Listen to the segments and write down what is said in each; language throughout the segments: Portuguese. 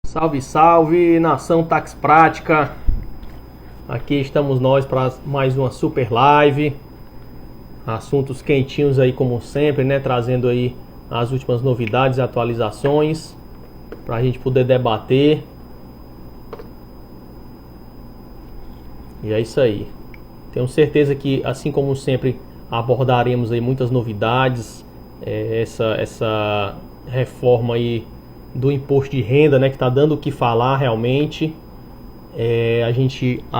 Salve, salve, nação Tax Prática. Aqui estamos nós para mais uma super live. Assuntos quentinhos aí como sempre, né? Trazendo aí as últimas novidades e atualizações para a gente poder debater. E é isso aí. Tenho certeza que, assim como sempre, abordaremos aí muitas novidades. Essa reforma aí do imposto de renda, né, que está dando o que falar realmente. A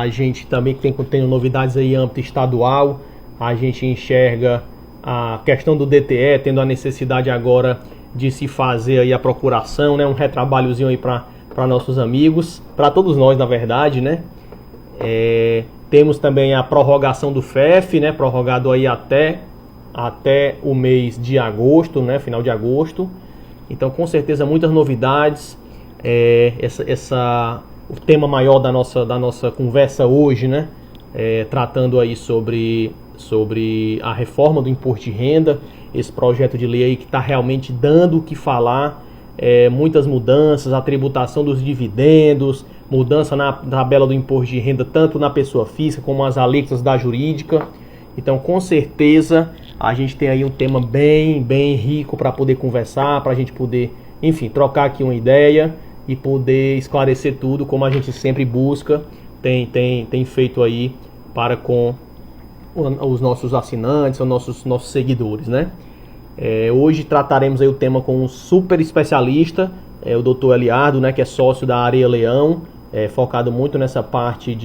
gente também tem novidades aí em âmbito estadual. A gente enxerga a questão do DTE tendo a necessidade agora de se fazer aí a procuração, né, um retrabalhozinho aí para nossos amigos, para todos nós na verdade, né. Temos também a prorrogação do FEF, né, prorrogado aí até o mês de agosto, né, final de agosto. Então, com certeza, muitas novidades. O tema maior da nossa conversa hoje, né, tratando aí sobre a reforma do imposto de renda, esse projeto de lei aí que está realmente dando o que falar. Muitas mudanças, a tributação dos dividendos, mudança na tabela do imposto de renda, tanto na pessoa física como as alíquotas da jurídica. Então, com certeza, a gente tem aí um tema bem rico para poder conversar, para a gente poder, enfim, trocar aqui uma ideia e poder esclarecer tudo, como a gente sempre busca, tem feito aí para com os nossos assinantes, os nossos seguidores, né? Hoje trataremos aí o tema com um super especialista, o Dr. Eliardo, né, que é sócio da Areia Leão, focado muito nessa parte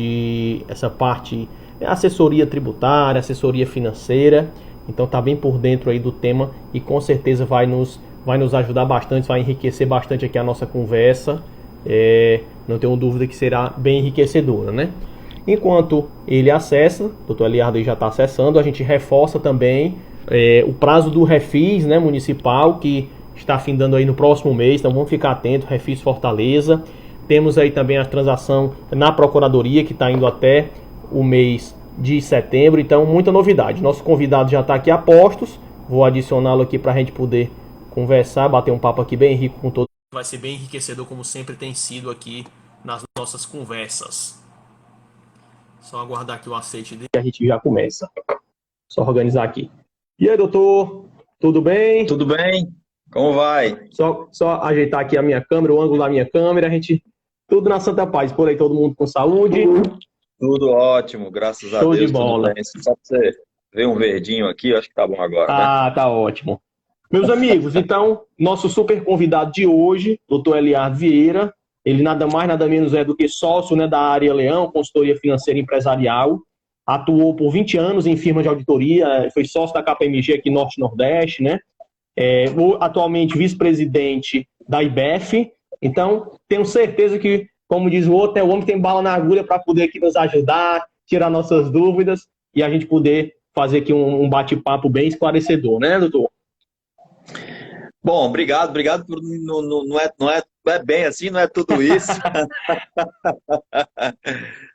assessoria tributária, assessoria financeira. Então tá bem por dentro aí do tema e com certeza vai nos ajudar bastante, vai enriquecer bastante aqui a nossa conversa. Não tenho dúvida que será bem enriquecedora, né? Enquanto ele acessa, o Dr. Eliardo já está acessando, a gente reforça também o prazo do Refis, né, municipal, que está findando aí no próximo mês, então vamos ficar atentos, Refis Fortaleza. Temos aí também a transação na Procuradoria, que está indo até o mês de setembro, então muita novidade. Nosso convidado já está aqui a postos, vou adicioná-lo aqui para a gente poder conversar, bater um papo aqui bem rico com todos. Vai ser bem enriquecedor, como sempre tem sido aqui nas nossas conversas. Só aguardar aqui o aceite dele e a gente já começa. Só organizar aqui. E aí, doutor? Tudo bem? Tudo bem? Como vai? Só ajeitar aqui a minha câmera, o ângulo da minha câmera. A gente, tudo na santa paz. Por aí, todo mundo com saúde. Tudo ótimo, graças a Show de Deus, tudo bola. bem. Só pra você ver um verdinho aqui, eu acho que tá bom agora, né? Tá ótimo. Meus amigos, então, nosso super convidado de hoje, doutor Eliardo Vieira, ele nada mais, nada menos é do que sócio, né, da Areia Leão, consultoria financeira e empresarial. Atuou por 20 anos em firma de auditoria, foi sócio da KPMG aqui Norte e Nordeste, né? Atualmente vice-presidente da IBEF. Então, tenho certeza que, como diz o outro, o homem tem bala na agulha para poder aqui nos ajudar, tirar nossas dúvidas e a gente poder fazer aqui um bate-papo bem esclarecedor, né, doutor? Bom, obrigado por não é bem assim, não é tudo isso,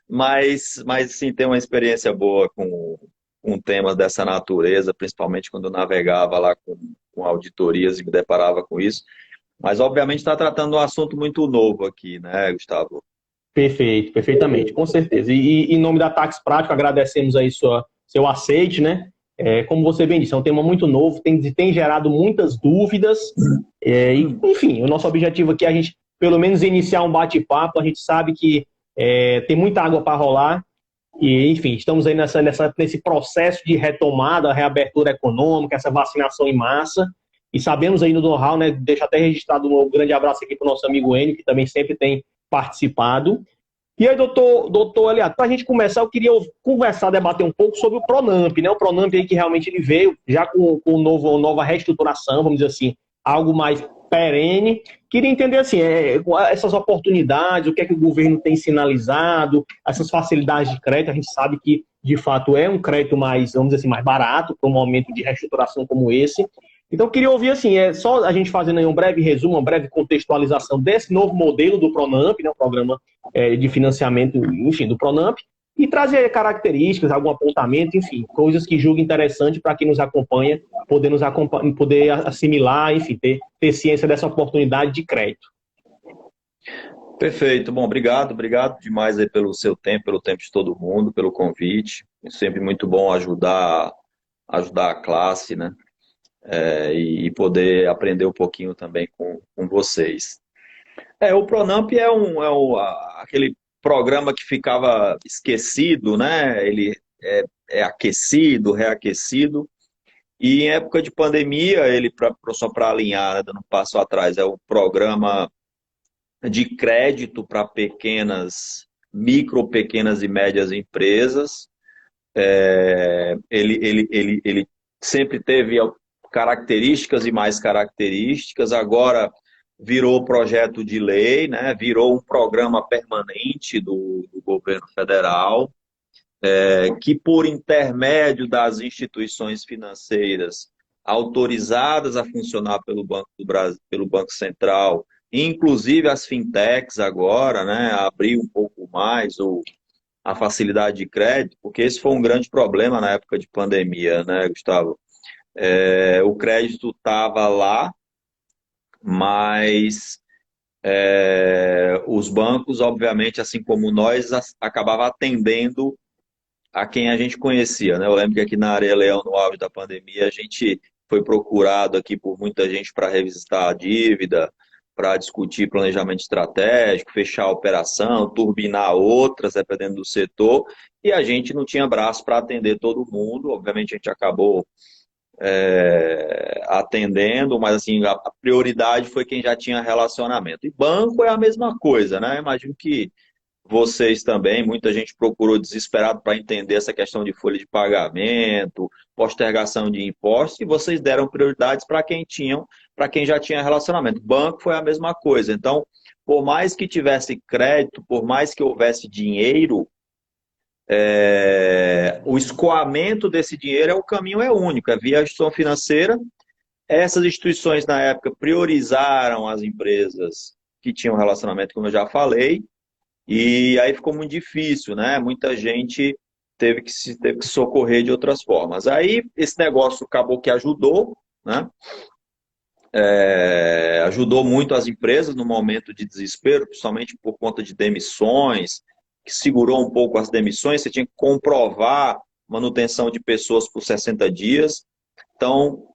mas sim, tem uma experiência boa com temas dessa natureza, principalmente quando eu navegava lá com auditorias e me deparava com isso. Mas, obviamente, está tratando um assunto muito novo aqui, né, Gustavo? Perfeito, perfeitamente, com certeza. E em nome da Tax Prático, agradecemos aí seu aceite, né? Como você bem disse, é um tema muito novo, tem gerado muitas dúvidas. Enfim, o nosso objetivo aqui é a gente, pelo menos, iniciar um bate-papo. A gente sabe que tem muita água para rolar. E, enfim, estamos aí nesse processo de retomada, reabertura econômica, essa vacinação em massa. E sabemos aí no know-how, né? Deixa até registrado um grande abraço aqui para o nosso amigo Enio, que também sempre tem participado. E aí, doutor Eliardo, para a gente começar, eu queria conversar, debater um pouco sobre o Pronamp, né? O Pronamp aí que realmente ele veio já com nova reestruturação, vamos dizer assim, algo mais perene. Queria entender, assim, essas oportunidades, o que é que o governo tem sinalizado, essas facilidades de crédito. A gente sabe que, de fato, é um crédito mais, vamos dizer assim, mais barato para um momento de reestruturação como esse. Então, eu queria ouvir, assim, só a gente fazendo aí um breve resumo, uma breve contextualização desse novo modelo do Pronamp, né, o programa de financiamento, enfim, do Pronamp, e trazer características, algum apontamento, enfim, coisas que julgue interessante para quem nos acompanha, poder assimilar, enfim, ter ciência dessa oportunidade de crédito. Perfeito. Bom, obrigado demais aí pelo seu tempo, pelo tempo de todo mundo, pelo convite. É sempre muito bom ajudar a classe, né? E poder aprender um pouquinho também com vocês. O Pronamp aquele programa que ficava esquecido, né? Ele é aquecido, reaquecido. E em época de pandemia, só para alinhar, né, dando um passo atrás, é o programa de crédito para pequenas e médias empresas. Ele sempre teve características e mais características, agora virou projeto de lei, né? Virou um programa permanente do governo federal, que por intermédio das instituições financeiras autorizadas a funcionar pelo Banco do Brasil, pelo Banco Central, inclusive as fintechs agora, né, abrir um pouco mais a facilidade de crédito, porque esse foi um grande problema na época de pandemia, né, Gustavo? O crédito estava lá, mas os bancos, obviamente, assim como nós, acabavam atendendo a quem a gente conhecia, né? Eu lembro que aqui na Areia Leão, no auge da pandemia, a gente foi procurado aqui por muita gente para revisitar a dívida, para discutir planejamento estratégico, fechar a operação, turbinar outras, dependendo do setor, e a gente não tinha braço para atender todo mundo. Obviamente a gente acabou atendendo, mas assim, a prioridade foi quem já tinha relacionamento. E banco é a mesma coisa, né? Imagino que vocês também, muita gente procurou desesperado para entender essa questão de folha de pagamento, postergação de impostos, e vocês deram prioridades para quem já tinha relacionamento. Banco foi a mesma coisa. Então, por mais que tivesse crédito, por mais que houvesse dinheiro, o escoamento desse dinheiro o caminho é único, é via instituição financeira. Essas instituições, na época, priorizaram as empresas que tinham relacionamento, como eu já falei, e aí ficou muito difícil, né? Muita gente teve que socorrer de outras formas. Aí esse negócio acabou que ajudou, né? Ajudou muito as empresas no momento de desespero, principalmente por conta de demissões, que segurou um pouco as demissões, você tinha que comprovar manutenção de pessoas por 60 dias. Então,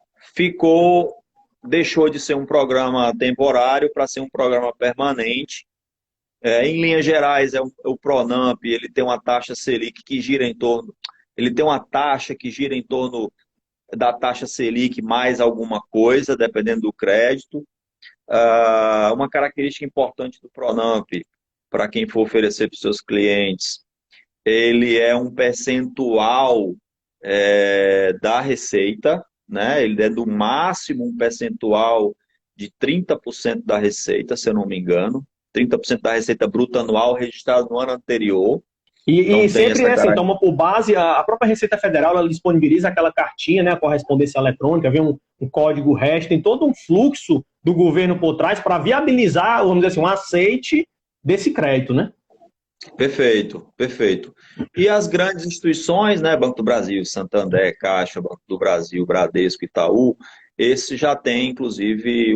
deixou de ser um programa temporário para ser um programa permanente. Em linhas gerais, o Pronamp, ele tem uma taxa Selic que gira em torno, ele tem uma taxa que gira em torno da taxa Selic mais alguma coisa, dependendo do crédito. Uma característica importante do Pronamp, para quem for oferecer para os seus clientes, ele é um percentual da receita, né? Ele é do máximo um percentual de 30% da receita, se eu não me engano. 30% da receita bruta anual registrada no ano anterior. E Então tem sempre essa é assim, característica. toma por base, a própria Receita Federal ela disponibiliza aquela cartinha, né, a correspondência eletrônica, vem um código REST, tem todo um fluxo do governo por trás para viabilizar, vamos dizer assim, um aceite desse crédito, né? Perfeito, perfeito. E as grandes instituições, né, Banco do Brasil, Santander, Caixa, Banco do Brasil, Bradesco, Itaú, esse já tem, inclusive,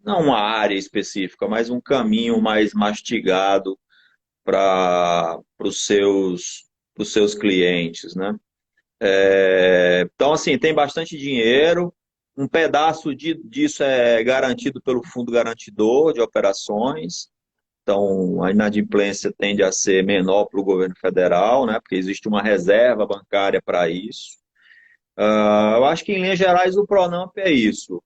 não uma área específica, mas um caminho mais mastigado para os seus clientes, né? Então, assim, tem bastante dinheiro, um pedaço disso é garantido pelo Fundo Garantidor de Operações, então a inadimplência tende a ser menor para o governo federal, né? Porque existe uma reserva bancária para isso. Eu acho que, em linhas gerais, o Pronamp é isso.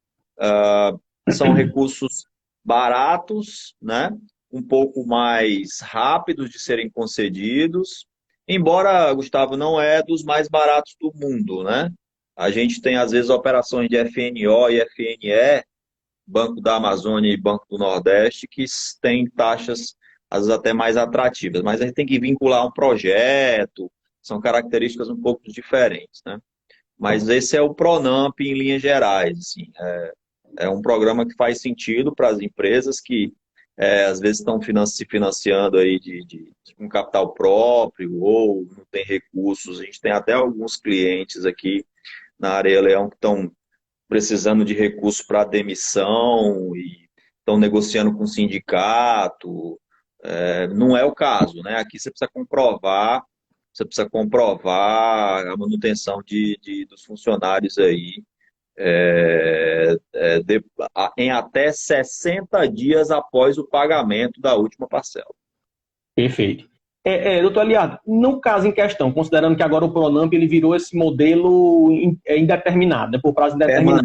São recursos baratos, né? Um pouco mais rápidos de serem concedidos, embora, Gustavo, não é dos mais baratos do mundo, né? A gente tem, às vezes, operações de FNO e FNE, Banco da Amazônia e Banco do Nordeste, que têm taxas, às vezes, até mais atrativas, mas a gente tem que vincular um projeto, são características um pouco diferentes, né? Mas esse é o Pronamp em linhas gerais, assim. É um programa que faz sentido para as empresas que às vezes estão se financiando aí de um capital próprio ou não tem recursos. A gente tem até alguns clientes aqui na Areia Leão que estão precisando de recursos para demissão e estão negociando com o sindicato. Não é o caso, né? Aqui você precisa comprovar a manutenção dos funcionários aí em até 60 dias após o pagamento da última parcela. Perfeito. Doutor Aliado, no caso em questão, considerando que agora o Pronamp ele virou esse modelo indeterminado, né, por prazo indeterminado.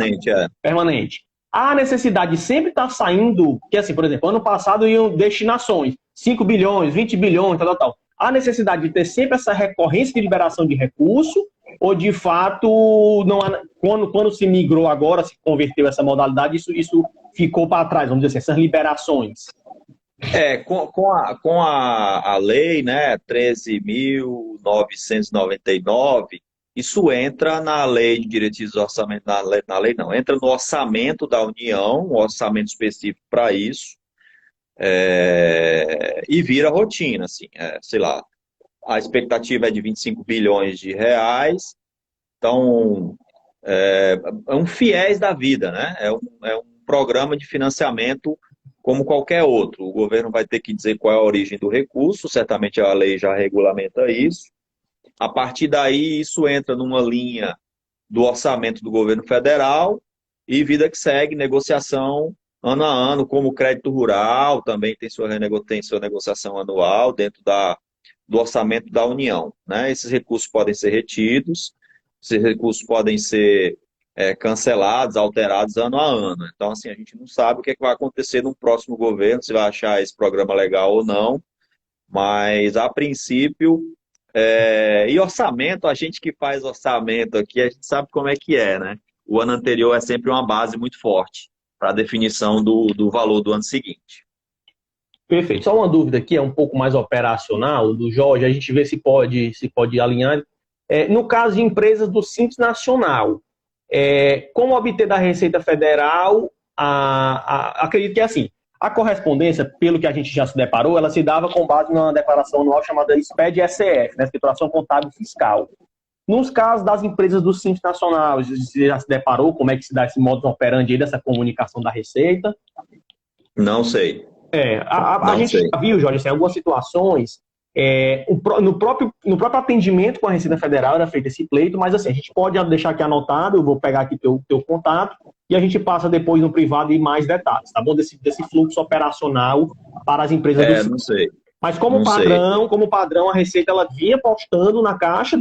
Permanente. A necessidade sempre está saindo, que assim, por exemplo, ano passado iam destinações, 5 bilhões, 20 bilhões, tal. Há necessidade de ter sempre essa recorrência de liberação de recurso, ou de fato, não há, quando se migrou agora, se converteu essa modalidade, isso ficou para trás, vamos dizer assim, essas liberações? Com a lei, né, 13.999, isso entra na lei de diretrizes orçamentárias, na lei não, entra no orçamento da União, um orçamento específico para isso, e vira rotina, assim, sei lá, a expectativa é de 25 bilhões de reais, então é um fiéis da vida, né? É um programa de financiamento como qualquer outro. O governo vai ter que dizer qual é a origem do recurso, certamente a lei já regulamenta isso. A partir daí, isso entra numa linha do orçamento do governo federal e vida que segue, negociação ano a ano, como o crédito rural também tem sua negociação anual dentro do orçamento da União, né? Esses recursos podem ser retidos, esses recursos podem ser cancelados, alterados ano a ano. Então, assim, a gente não sabe o que vai acontecer no próximo governo, se vai achar esse programa legal ou não, mas, a princípio, e orçamento, a gente que faz orçamento aqui, a gente sabe como é que é, né? O ano anterior é sempre uma base muito forte para a definição do valor do ano seguinte. Perfeito. Só uma dúvida aqui, é um pouco mais operacional, do Jorge, a gente vê se pode alinhar. No caso de empresas do Simples Nacional, como obter da Receita Federal, acredito que é assim, a correspondência, pelo que a gente já se deparou, ela se dava com base numa declaração anual chamada SPED-SF, né, Escrituração Contábil Fiscal. Nos casos das empresas do Simples Nacional, você já se deparou como é que se dá esse modus operandi aí dessa comunicação da Receita? Não sei. A gente já viu, Jorge, assim, algumas situações, no próprio atendimento com a Receita Federal era feito esse pleito, mas assim, a gente pode deixar aqui anotado, eu vou pegar aqui teu contato, e a gente passa depois no privado e mais detalhes, tá bom? Desse fluxo operacional para as empresas do não sei. Mas como padrão, a Receita ela vinha postando na caixa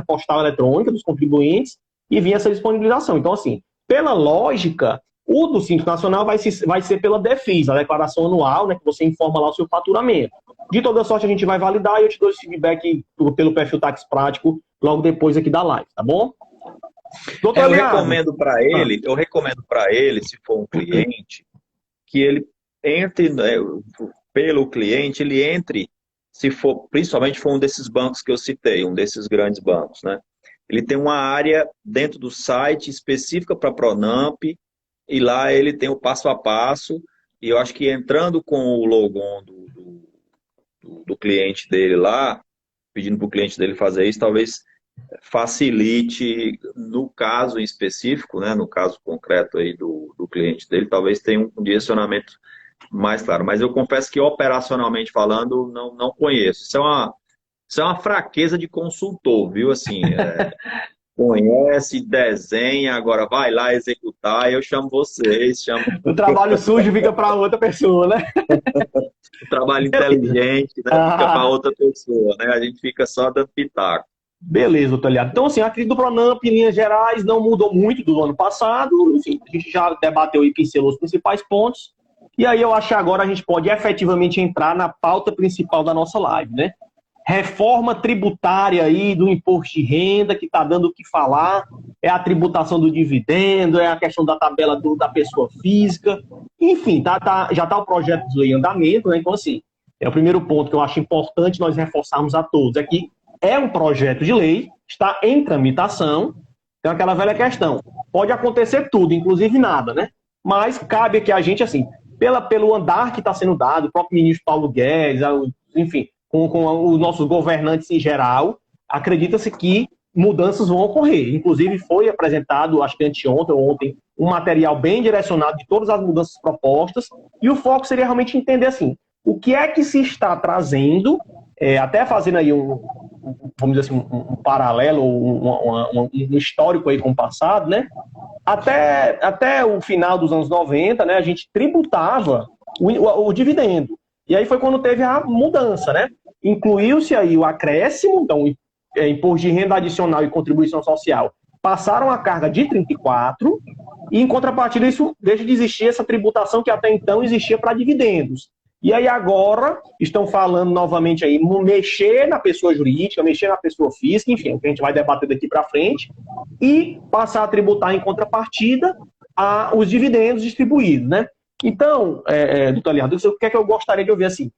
postal eletrônica dos contribuintes e vinha essa disponibilização. Então, assim, pela lógica, o do Simples Nacional vai ser pela DEFIS, a declaração anual, né, que você informa lá o seu faturamento. De toda sorte, a gente vai validar e eu te dou esse feedback pelo perfil Táxi Prático logo depois aqui da live, tá bom? Eu recomendo para ele, se for um cliente, que ele entre, pelo cliente, ele entre, se for, principalmente for um desses bancos que eu citei, um desses grandes bancos, né? Ele tem uma área dentro do site específica para Pronamp, e lá ele tem o passo a passo, e eu acho que entrando com o logon do cliente dele lá, pedindo para o cliente dele fazer isso, talvez facilite, no caso em específico, né, no caso concreto aí do cliente dele, talvez tenha um direcionamento mais claro. Mas eu confesso que operacionalmente falando, não conheço. Isso é uma fraqueza de consultor, viu? Assim, conhece, desenha, agora vai lá executar, eu chamo vocês, O trabalho sujo fica para outra pessoa, né? O trabalho inteligente, né, fica para outra pessoa, né? A gente fica só dando pitaco. Beleza, doutor Aliado. Então, assim, a crise do Pronamp, em linhas gerais, não mudou muito do ano passado. Enfim, a gente já debateu e pincelou os principais pontos. E aí eu acho que agora a gente pode efetivamente entrar na pauta principal da nossa live, né? Reforma tributária aí do imposto de renda, que está dando o que falar, é a tributação do dividendo, é a questão da tabela da pessoa física, enfim, já está o projeto de lei em andamento, né? Então, assim, é o primeiro ponto que eu acho importante nós reforçarmos a todos, é que é um projeto de lei, está em tramitação, tem aquela velha questão, pode acontecer tudo, inclusive nada, né? Mas cabe aqui a gente, assim, pelo andar que está sendo dado, o próprio ministro Paulo Guedes, enfim, com os nossos governantes em geral, acredita-se que mudanças vão ocorrer. Inclusive, foi apresentado, acho que anteontem ou ontem, um material bem direcionado de todas as mudanças propostas, e o foco seria realmente entender assim, o que é que se está trazendo, até fazendo aí vamos dizer assim, um paralelo, um histórico aí com o passado, né? Até o final dos anos 90, né, a gente tributava o dividendo. E aí foi quando teve a mudança, né? Incluiu-se aí o acréscimo, então imposto de renda adicional e contribuição social passaram a carga de 34%, e em contrapartida isso deixa de existir essa tributação que até então existia para dividendos. E aí agora estão falando novamente aí, mexer na pessoa jurídica, mexer na pessoa física, enfim, o que a gente vai debater daqui para frente, e passar a tributar em contrapartida os dividendos distribuídos, né? Então, doutor Leandro, o que é que eu gostaria de ouvir assim?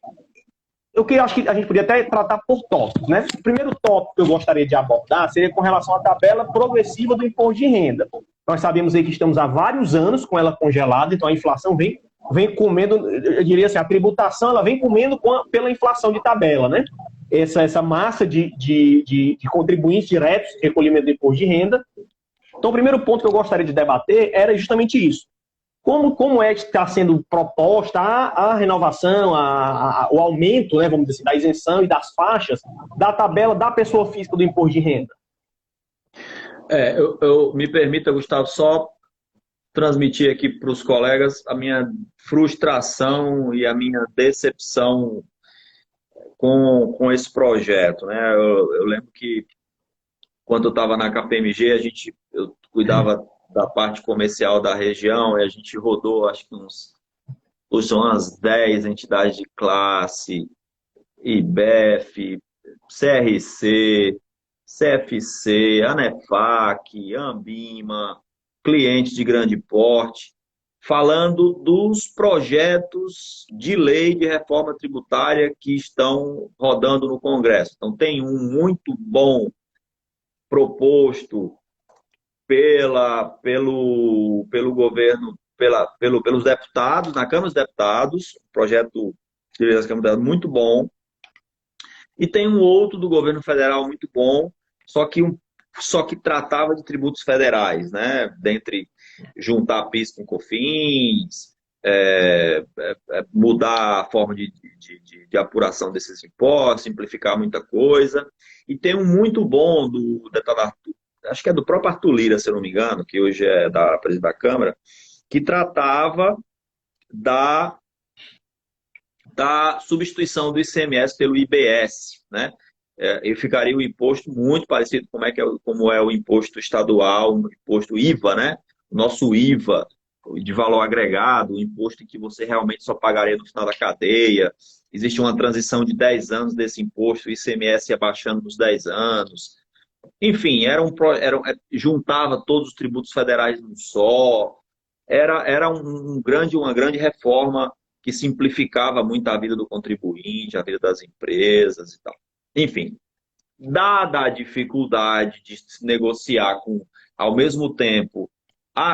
Acho que a gente podia até tratar por tópicos, né? O primeiro tópico que eu gostaria de abordar seria com relação à tabela progressiva do imposto de renda. Nós sabemos aí que estamos há vários anos com ela congelada, então a inflação vem comendo, eu diria assim, a tributação ela vem comendo pela inflação de tabela, né? Essa massa de contribuintes diretos de recolhimento do imposto de renda. Então, o primeiro ponto que eu gostaria de debater era justamente isso. Como é que está sendo proposta a renovação, o aumento, né, vamos dizer assim, da isenção e das faixas da tabela da pessoa física do imposto de renda? Eu me permita, Gustavo, só transmitir aqui para os colegas a minha frustração e a minha decepção com esse projeto, né? Eu lembro que quando eu estava na KPMG, eu cuidava da parte comercial da região e a gente rodou, acho que umas 10 entidades de classe, IBEF, CRC, CFC, ANEFAC, Ambima, clientes de grande porte, falando dos projetos de lei de reforma tributária que estão rodando no Congresso. Então, tem um muito bom proposto pelo governo, pelos deputados, na Câmara dos Deputados, projeto de lei das Câmaras dos Deputados muito bom, e tem um outro do governo federal muito bom, só que tratava de tributos federais, né? Dentre juntar PIS com COFINS, mudar a forma de apuração desses impostos, simplificar muita coisa. E tem um muito bom do deputado, acho que é do próprio Arthur Lira, se eu não me engano, que hoje é da presidente da Câmara, que tratava da substituição do ICMS pelo IBS, né? E ficaria um imposto muito parecido como é o imposto estadual, o imposto IVA, né? O nosso IVA de valor agregado, o imposto que você realmente só pagaria no final da cadeia. Existe uma transição de 10 anos desse imposto, o ICMS ia baixando nos 10 anos. Enfim, juntava todos os tributos federais num só. Era uma grande reforma que simplificava muito a vida do contribuinte, a vida das empresas e tal. Enfim, dada a dificuldade de se negociar ao mesmo tempo,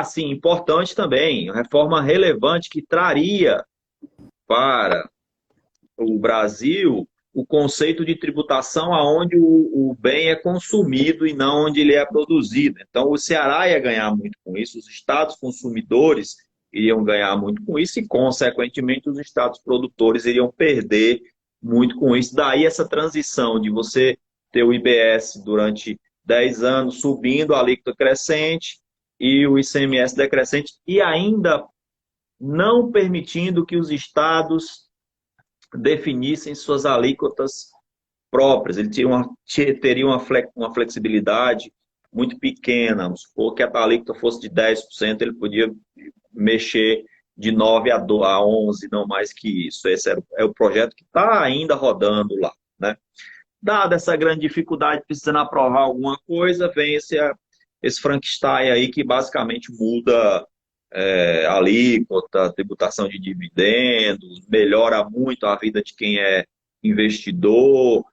sim, importante também, uma reforma relevante que traria para o Brasil o conceito de tributação aonde o bem é consumido e não onde ele é produzido. Então, o Ceará ia ganhar muito com isso, os estados consumidores iriam ganhar muito com isso e, consequentemente, os estados produtores iriam perder muito com isso. Daí essa transição de você ter o IBS durante 10 anos subindo, a alíquota crescente e o ICMS decrescente e ainda não permitindo que os estados definissem suas alíquotas próprias. Ele teria uma flexibilidade muito pequena. Vamos supor que a alíquota fosse de 10%, ele podia mexer de 9 a 11, não mais que isso. Esse é o projeto que está ainda rodando lá, né? Dada essa grande dificuldade, precisando aprovar alguma coisa, vem esse Frankenstein aí que basicamente muda alíquota, tributação de dividendos, melhora muito a vida de quem é investidor,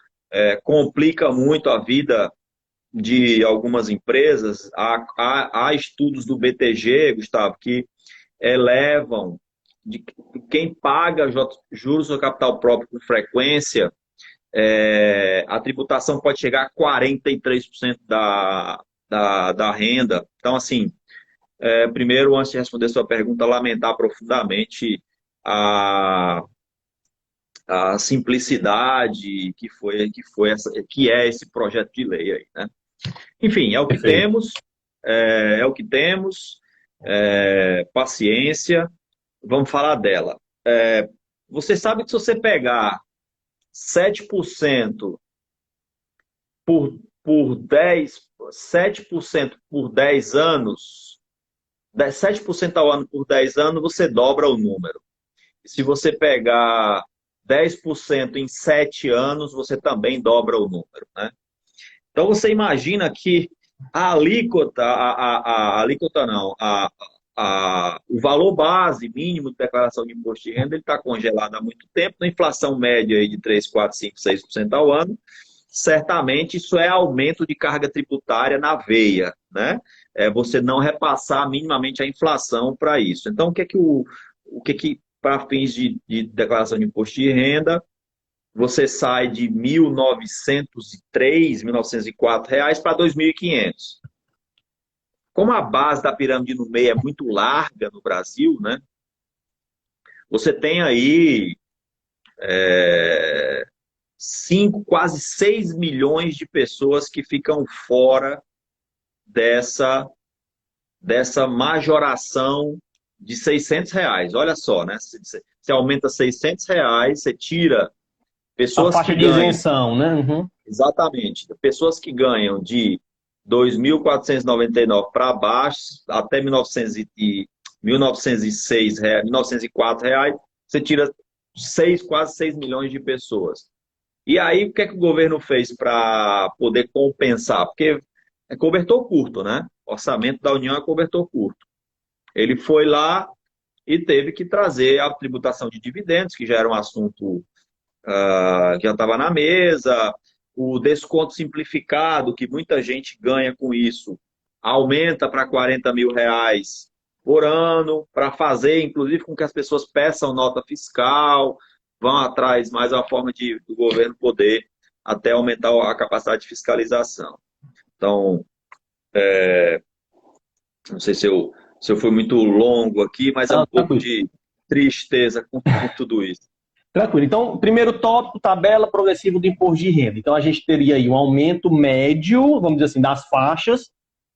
complica muito a vida de algumas empresas. Há estudos do BTG, Gustavo, que elevam de quem paga juros no capital próprio com frequência, a tributação pode chegar a 43% da renda. Então, assim, primeiro, antes de responder sua pergunta, lamentar profundamente a simplicidade que é esse projeto de lei aí, né? Enfim, é o que Perfeito. temos, paciência, vamos falar dela. Você sabe que se você pegar 7% por 10, 7% por 10 anos, 7% ao ano por 10 anos, você dobra o número. Se você pegar 10% em 7 anos, você também dobra o número, né? Então você imagina que a alíquota, a alíquota não, o valor base mínimo de declaração de imposto de renda, ele está congelado há muito tempo, na inflação média aí de 3, 4, 5, 6% ao ano. Certamente isso é aumento de carga tributária na veia, né? Você não repassar minimamente a inflação para isso. Então, o que que para fins de declaração de imposto de renda, você sai de R$ 1.903, R$ 1.904 para R$ 2.500. Como a base da pirâmide no meio é muito larga no Brasil, né? Você tem aí 5, quase 6 milhões de pessoas que ficam fora dessa majoração de R$ 600. Olha só, né? Você aumenta R$ 600, você tira A pessoas que faixa de ganham. isenção, né? Uhum. Exatamente. Pessoas que ganham de 2.499 para baixo, até 1.906, 1.904 reais, você tira quase 6 milhões de pessoas. E aí, o que é que o governo fez para poder compensar? Porque é cobertor curto, né? O orçamento da União é cobertor curto. Ele foi lá e teve que trazer a tributação de dividendos, que já era um assunto que já estava na mesa, o desconto simplificado, que muita gente ganha com isso, aumenta para R$ 40 mil por ano, para fazer, inclusive, com que as pessoas peçam nota fiscal, vão atrás mais uma forma do governo poder até aumentar a capacidade de fiscalização. Então, não sei se eu fui muito longo aqui, mas é um pouco Tranquilo. de tristeza com tudo isso. Tranquilo. Então, primeiro tópico, tabela progressiva do imposto de renda. Então, a gente teria aí um aumento médio, vamos dizer assim, das faixas,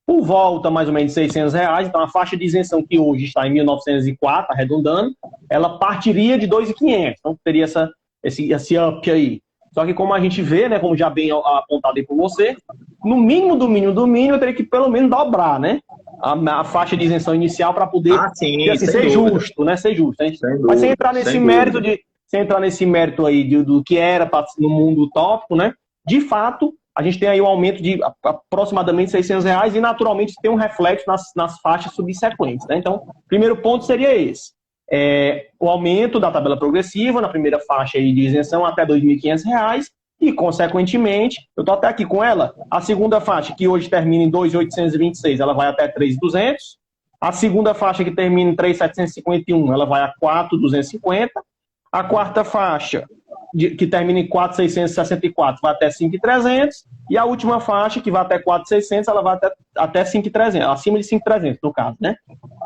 por volta mais ou menos de R$ 600. Então, a faixa de isenção que hoje está em 1.904, arredondando, ela partiria de 2.500. Então, teria esse up aí. Só que como a gente vê, né, como já bem apontado aí por você, no mínimo do mínimo do mínimo, eu teria que pelo menos dobrar, né, a faixa de isenção inicial para poder Sim, assim, sem ser dúvida. justo, né, ser justo. Né? Sem Mas sem dúvida, entrar nesse sem mérito dúvida. sem entrar nesse mérito aí do que era no mundo utópico, né, de fato, a gente tem aí um aumento de aproximadamente R$ 600 e naturalmente tem um reflexo nas faixas subsequentes, né? Então, primeiro ponto seria esse. O aumento da tabela progressiva na primeira faixa aí de isenção até R$ 2.500 e, consequentemente, eu estou até aqui com ela, a segunda faixa, que hoje termina em 2.826, ela vai até 3.200. A segunda faixa, que termina em 3.751, ela vai a 4.250. A quarta faixa, que termina em 4.664, vai até 5.300. E a última faixa, que vai até 4.600, ela vai até 5.300, acima de 5.300, no caso, né?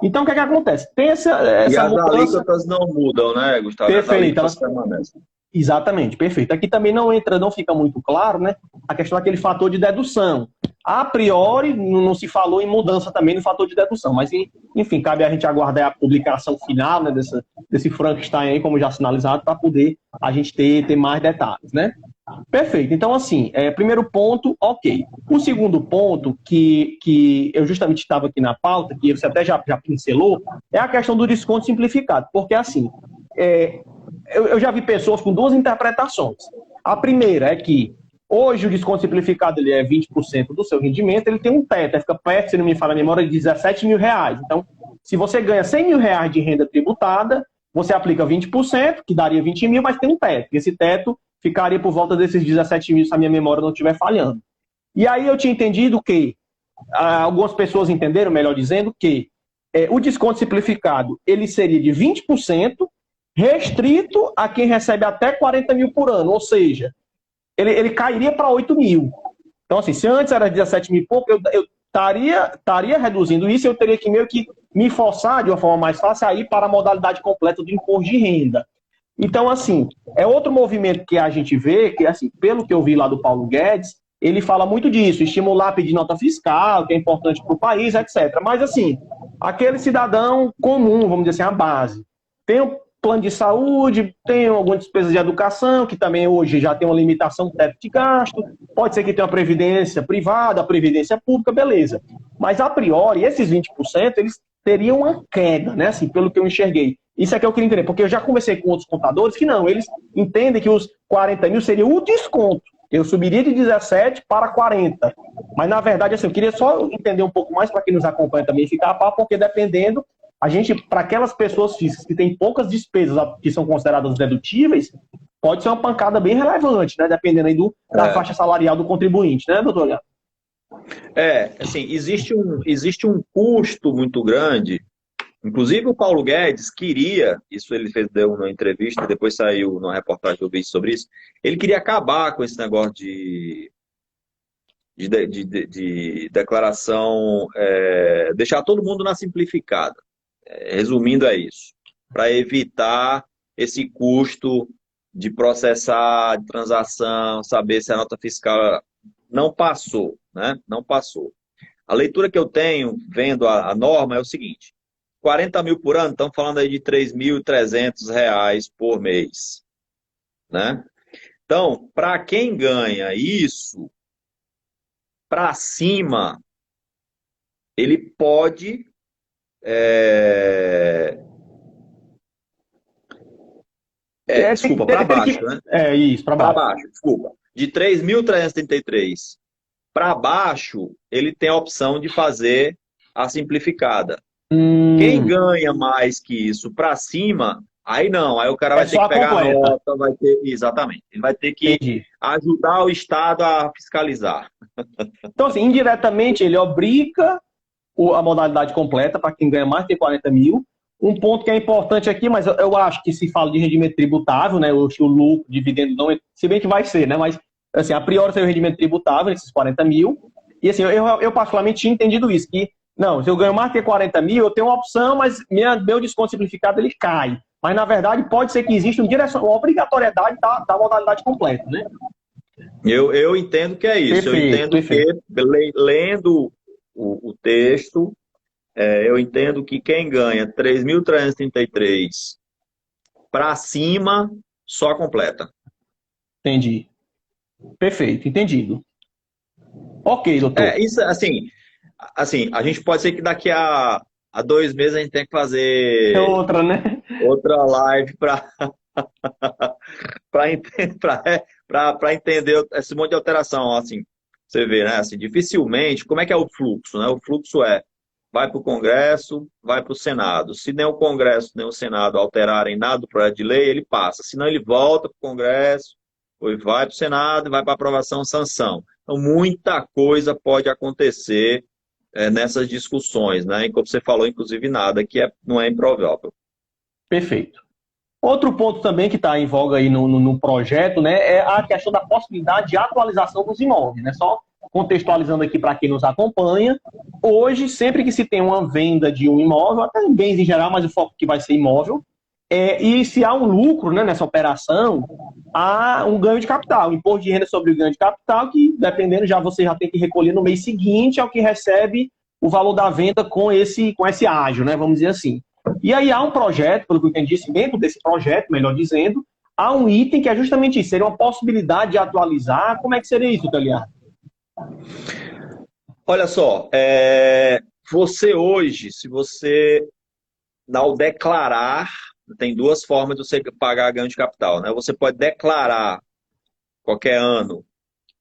Então, o que é que acontece? Tem essa E as mudança... alíquotas não mudam, né, Gustavo? Perfeito. As alíquotas permanecem. Exatamente, perfeito. Aqui também não fica muito claro, né, a questão daquele fator de dedução. A priori, não se falou em mudança também no fator de dedução, mas, enfim, cabe a gente aguardar a publicação final, né, desse Frankenstein aí, como já sinalizado, para poder a gente ter mais detalhes, né? Perfeito. Então, assim, primeiro ponto, ok. O segundo ponto, que eu justamente estava aqui na pauta, que você até já pincelou, é a questão do desconto simplificado, porque, assim, eu já vi pessoas com duas interpretações. A primeira é que hoje o desconto simplificado ele é 20% do seu rendimento, ele tem um teto, fica perto, se não me falha a memória, de R$ 17 mil. Então, se você ganha R$ 100 mil de renda tributada, você aplica 20%, que daria 20 mil, mas tem um teto. Esse teto ficaria por volta desses 17 mil, se a minha memória não estiver falhando. E aí eu tinha entendido que, algumas pessoas entenderam, melhor dizendo, que o desconto simplificado ele seria de 20%, restrito a quem recebe até 40 mil por ano, ou seja, ele cairia para 8 mil. Então, assim, se antes era 17 mil e pouco, eu estaria reduzindo isso, eu teria que meio que me forçar de uma forma mais fácil a ir para a modalidade completa do imposto de renda. Então, assim, é outro movimento que a gente vê, que, assim, pelo que eu vi lá do Paulo Guedes, ele fala muito disso, estimular a pedir nota fiscal, que é importante para o país, etc. Mas, assim, aquele cidadão comum, vamos dizer assim, a base, tem um plano de saúde, tem algumas despesas de educação, que também hoje já tem uma limitação do teto de gasto, pode ser que tenha uma previdência privada, a previdência pública, beleza. Mas, a priori, esses 20%, eles teriam uma queda, né, assim, pelo que eu enxerguei. Isso é que eu queria entender, porque eu já conversei com outros contadores que não, eles entendem que os 40 mil seria o desconto. Eu subiria de 17 para 40. Mas, na verdade, assim, eu queria só entender um pouco mais para quem nos acompanha também ficar a par, porque dependendo, a gente, para aquelas pessoas físicas que têm poucas despesas que são consideradas dedutíveis, pode ser uma pancada bem relevante, né? Dependendo aí da faixa salarial do contribuinte, né, doutor Leandro? Assim, existe um custo muito grande. Inclusive, o Paulo Guedes queria, isso ele deu uma entrevista, depois saiu numa reportagem que eu vi sobre isso, ele queria acabar com esse negócio de declaração, deixar todo mundo na simplificada. Resumindo, é isso. Para evitar esse custo de processar, de transação, saber se a nota fiscal não passou, né? Não passou. A leitura que eu tenho, vendo a norma, é o seguinte: 40 mil por ano, estamos falando aí de R$ 3.300 por mês, né? Então, para quem ganha isso, para cima, ele pode desculpa, para baixo, né? Isso, para baixo. Para baixo, desculpa. De 3.333 para baixo, ele tem a opção de fazer a simplificada. Quem ganha mais que isso para cima, aí não, aí o cara vai ter que pegar a nota, vai ter, exatamente, ele vai ter que ajudar o Estado a fiscalizar. Então, assim, indiretamente ele obriga a modalidade completa para quem ganha mais de 40 mil. Um ponto que é importante aqui, mas eu acho que se fala de rendimento tributável, né? O lucro, dividendo, não, se bem que vai ser, né? Mas, assim, a priori seria o rendimento tributável, esses 40 mil. E, assim, eu particularmente tinha entendido isso, que, não, se eu ganho mais de 40 mil, eu tenho uma opção, mas meu desconto simplificado, ele cai. Mas, na verdade, pode ser que exista uma obrigatoriedade da modalidade completa, né? Eu entendo que é isso. Perfeito, eu entendo perfeito. Que, lendo o texto, eu entendo que quem ganha 3.333 para cima, só completa. Entendi. Perfeito, entendido. Ok, doutor. Isso, assim, a gente pode ser que daqui a 2 meses a gente tenha que fazer outra, né? Outra live para entender esse monte de alteração, assim. Você vê, né? Assim, dificilmente, como é que é o fluxo, né? O fluxo vai para o Congresso, vai para o Senado. Se nem o Congresso nem o Senado alterarem nada do projeto de lei, ele passa. Senão ele volta para o Congresso, depois vai para o Senado e vai para aprovação, sanção. Então, muita coisa pode acontecer nessas discussões, né? E como você falou, inclusive, nada que não é improvável. Perfeito. Outro ponto também que está em voga aí no projeto, né, é a questão da possibilidade de atualização dos imóveis, né? Só contextualizando aqui para quem nos acompanha, hoje, sempre que se tem uma venda de um imóvel, até em bens em geral, mas o foco que vai ser imóvel, e se há um lucro, né, nessa operação, há um ganho de capital, imposto de renda sobre o ganho de capital, que dependendo você já tem que recolher no mês seguinte ao que recebe o valor da venda com esse ágio, né, vamos dizer assim. E aí há um projeto, pelo que eu entendi, dentro desse projeto, melhor dizendo, há um item que é justamente isso, seria uma possibilidade de atualizar. Como é que seria isso, Taliar? Olha só, você hoje, se você não declarar, tem 2 formas de você pagar ganho de capital, né? Você pode declarar qualquer ano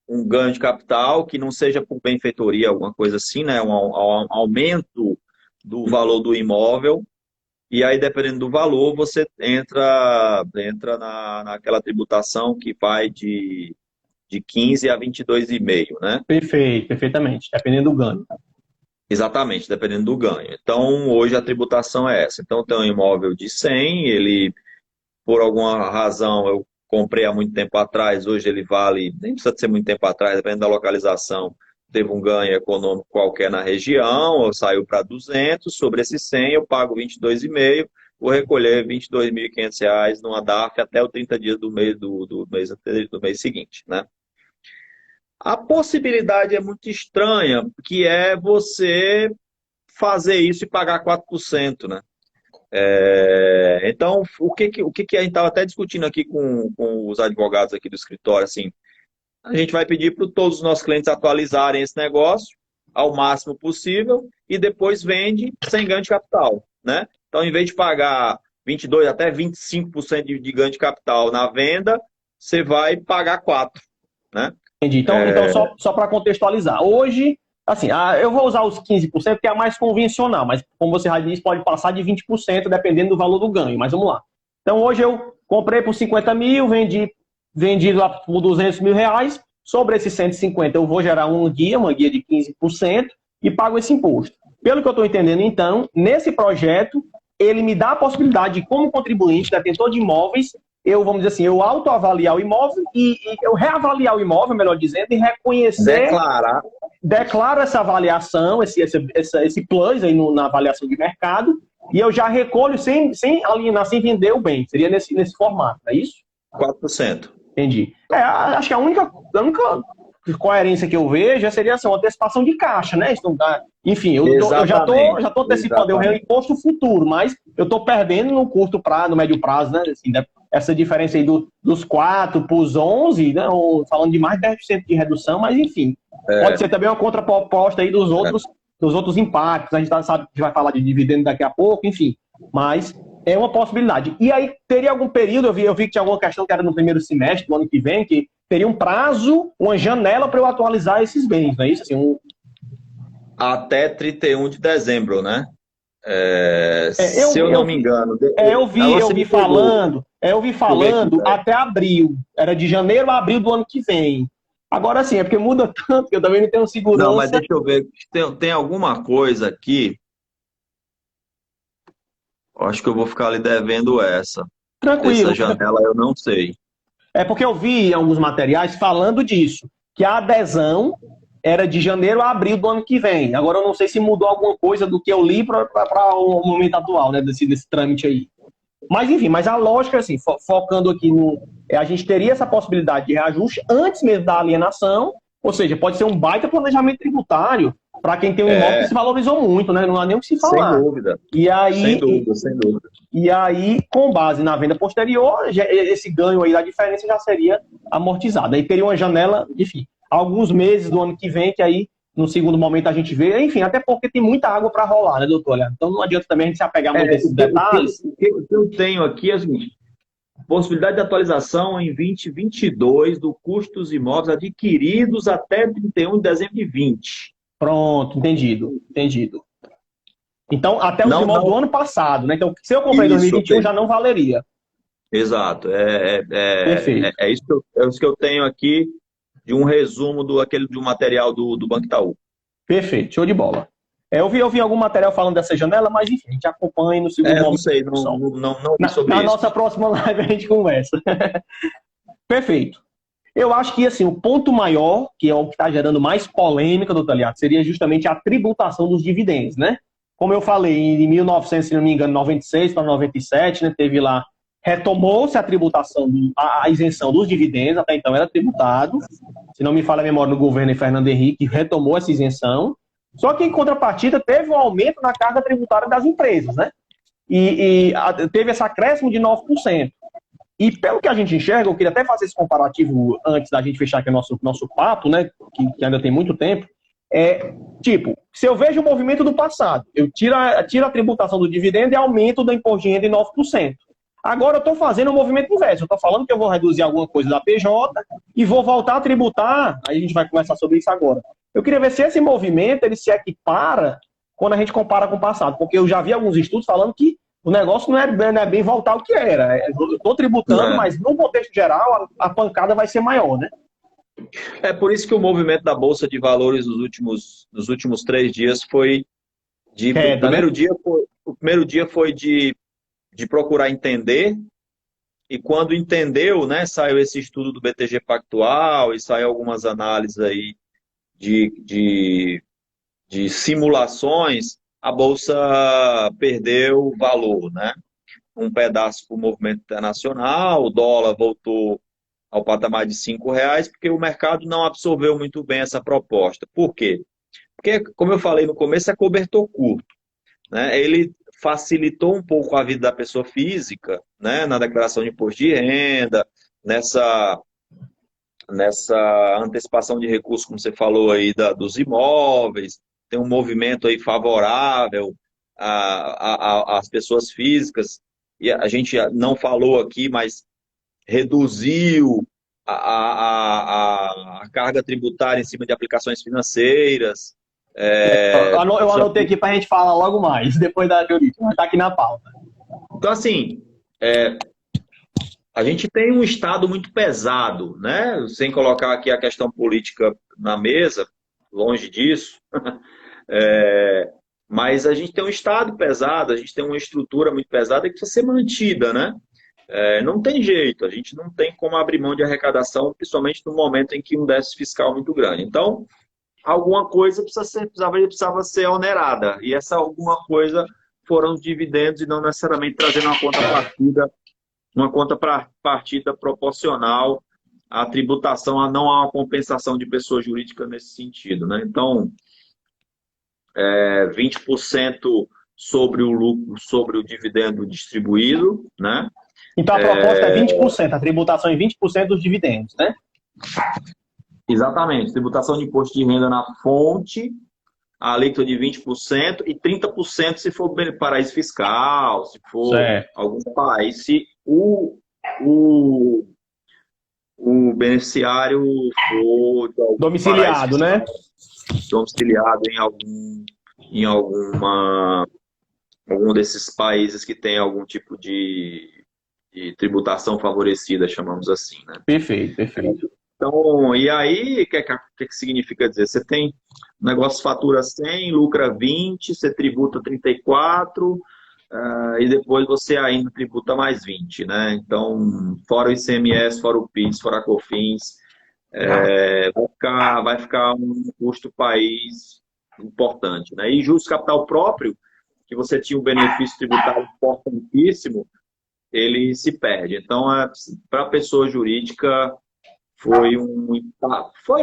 um ganho de capital que não seja por benfeitoria, alguma coisa assim, né? Um aumento do valor do imóvel. E aí, dependendo do valor, você entra naquela tributação que vai de 15 a 22,5, né? Perfeito, perfeitamente, dependendo do ganho. Exatamente, dependendo do ganho. Então, hoje a tributação é essa. Então, tem um imóvel de 100, ele, por alguma razão, eu comprei há muito tempo atrás, hoje ele vale, nem precisa ser muito tempo atrás, dependendo da localização, teve um ganho econômico qualquer na região, ou saiu para 200, sobre esse 100 eu pago 22,5, vou recolher R$ 22.500 numa DARF até os 30 dias do mês seguinte, né? A possibilidade é muito estranha, que é você fazer isso e pagar 4%, né? Então, o que a gente estava até discutindo aqui com os advogados aqui do escritório, assim, a gente vai pedir para todos os nossos clientes atualizarem esse negócio ao máximo possível e depois vende sem ganho de capital, né? Então, em vez de pagar 22% até 25% de ganho de capital na venda, você vai pagar 4%, né? Entendi. Então só para contextualizar. Hoje, assim, eu vou usar os 15%, que é a mais convencional, mas como você já disse, pode passar de 20%, dependendo do valor do ganho. Mas vamos lá. Então, hoje eu comprei por 50 mil, vendi lá por 200 mil reais. Sobre esses 150, eu vou gerar uma guia de 15%, e pago esse imposto. Pelo que eu estou entendendo, então, nesse projeto, ele me dá a possibilidade de, como contribuinte, detentor de imóveis, vamos dizer assim, eu autoavaliar o imóvel e eu reavaliar o imóvel, melhor dizendo, e reconhecer, declaro essa avaliação, esse plus aí na avaliação de mercado, e eu já recolho sem alienar, sem vender o bem. Seria nesse formato, é isso? 4%. Entendi. Acho que a única coerência que eu vejo seria assim, uma antecipação de caixa, né? Enfim, eu já estou antecipando, eu ganho imposto futuro, mas eu estou perdendo no curto prazo, no médio prazo, né? Assim, essa diferença aí dos 4 para os 11, né? Falando de mais de 10% de redução, mas enfim. Pode ser também uma contraproposta aí dos outros impactos. A gente sabe que vai falar de dividendo daqui a pouco, enfim. Mas é uma possibilidade. E aí, teria algum período, eu vi que tinha alguma questão que era no primeiro semestre do ano que vem, que teria um prazo, uma janela para eu atualizar esses bens, não é isso? Assim, Até 31 de dezembro, né? Se eu não me engano. Eu vi falando até abril. Era de janeiro a abril do ano que vem. Agora sim, é porque muda tanto que eu também não tenho segurança. Não, mas deixa eu ver. Tem alguma coisa aqui. Acho que eu vou ficar ali devendo essa. Tranquilo. Essa janela eu não sei. É porque eu vi em alguns materiais falando disso, que a adesão era de janeiro a abril do ano que vem. Agora eu não sei se mudou alguma coisa do que eu li para o momento atual, né, desse trâmite aí. Mas enfim, a lógica, assim, focando aqui a gente teria essa possibilidade de reajuste antes mesmo da alienação, ou seja, pode ser um baita planejamento tributário para quem tem um imóvel que se valorizou muito, né? Não há nem o que se falar. Sem dúvida. Sem dúvida. E aí, com base na venda posterior, esse ganho aí da diferença já seria amortizado. Aí teria uma janela, enfim, alguns meses do ano que vem, que aí, no segundo momento, a gente vê, enfim, até porque tem muita água para rolar, né, doutor? Então não adianta também a gente se apegar muito a esses detalhes. O que eu tenho aqui é o seguinte: possibilidade de atualização em 2022 do custo dos imóveis adquiridos até 31 de dezembro de 20. Pronto, entendido. Então, até os imóveis do ano passado, né? Então, se eu comprei em 2021, já não valeria. Exato. É isso que eu tenho aqui de um resumo de um material do Banco Itaú. Perfeito, show de bola. Eu vi algum material falando dessa janela, mas enfim, a gente acompanha no segundo momento. Não sei, não vi sobre isso. Na nossa próxima live a gente conversa. Perfeito. Eu acho que assim, o ponto maior, que é o que está gerando mais polêmica, doutor Aliato, seria justamente a tributação dos dividendos, né? Como eu falei, em 1900, se não me engano, 96 para 97, né, teve lá, retomou-se a tributação, a isenção dos dividendos, até então era tributado, se não me falha a memória, no governo de Fernando Henrique retomou essa isenção, só que em contrapartida teve um aumento na carga tributária das empresas, né? E teve esse acréscimo de 9%. E pelo que a gente enxerga, eu queria até fazer esse comparativo antes da gente fechar aqui o nosso papo, né, que ainda tem muito tempo. Se eu vejo o movimento do passado, eu tiro a tributação do dividendo e aumento da imposto de renda em 9%. Agora eu estou fazendo o movimento inverso. Eu estou falando que eu vou reduzir alguma coisa da PJ e vou voltar a tributar. Aí a gente vai conversar sobre isso agora. Eu queria ver se esse movimento ele se equipara quando a gente compara com o passado. Porque eu já vi alguns estudos falando que o negócio não é bem voltar ao que era. Eu estou tributando, mas no contexto geral a pancada vai ser maior, né? É por isso que o movimento da Bolsa de Valores nos últimos 3 dias foi de... O primeiro dia foi de procurar entender e quando entendeu, né, saiu esse estudo do BTG Pactual e saiu algumas análises aí de simulações, a Bolsa perdeu valor, né? Um pedaço para o movimento internacional, o dólar voltou ao patamar de R$ 5, porque o mercado não absorveu muito bem essa proposta. Por quê? Porque, como eu falei no começo, é cobertor curto, né? Ele facilitou um pouco a vida da pessoa física, né? Na declaração de imposto de renda, nessa, nessa antecipação de recursos, como você falou aí, dos imóveis, tem um movimento aí favorável às pessoas físicas, e a gente não falou aqui, mas reduziu a carga tributária em cima de aplicações financeiras. Eu anotei aqui para a gente falar logo mais, depois da jurídica, mas está aqui na pauta. Então, assim, a gente tem um Estado muito pesado, né? Sem colocar aqui a questão política na mesa, longe disso. Mas a gente tem um Estado pesado, a gente tem uma estrutura muito pesada que precisa ser mantida, né? Não tem jeito, a gente não tem como abrir mão de arrecadação, principalmente no momento em que um déficit fiscal é muito grande. Então, alguma coisa precisava ser onerada, e essa alguma coisa foram os dividendos e não necessariamente trazendo uma contrapartida proporcional à tributação, não há uma compensação de pessoa jurídica nesse sentido, né? Então, 20% sobre o lucro, sobre o dividendo distribuído, né? Então a proposta é 20%, a tributação em 20% dos dividendos, né? Exatamente, tributação de imposto de renda na fonte, a alíquota de 20% e 30% se for paraíso fiscal, se for algum país, se o beneficiário for domiciliado, né? Domiciliado em algum desses países que tem algum tipo de tributação favorecida, chamamos assim, né? Perfeito, perfeito. Então, e aí, o que significa dizer? Você tem o negócio fatura 100, lucra 20, você tributa 34, e depois você ainda tributa mais 20, né? Então, fora o ICMS, fora o PIS, fora a COFINS, vai ficar um custo país importante, né? E juros capital próprio, que você tinha um benefício tributário importantíssimo, ele se perde. Então, para a pessoa jurídica, foi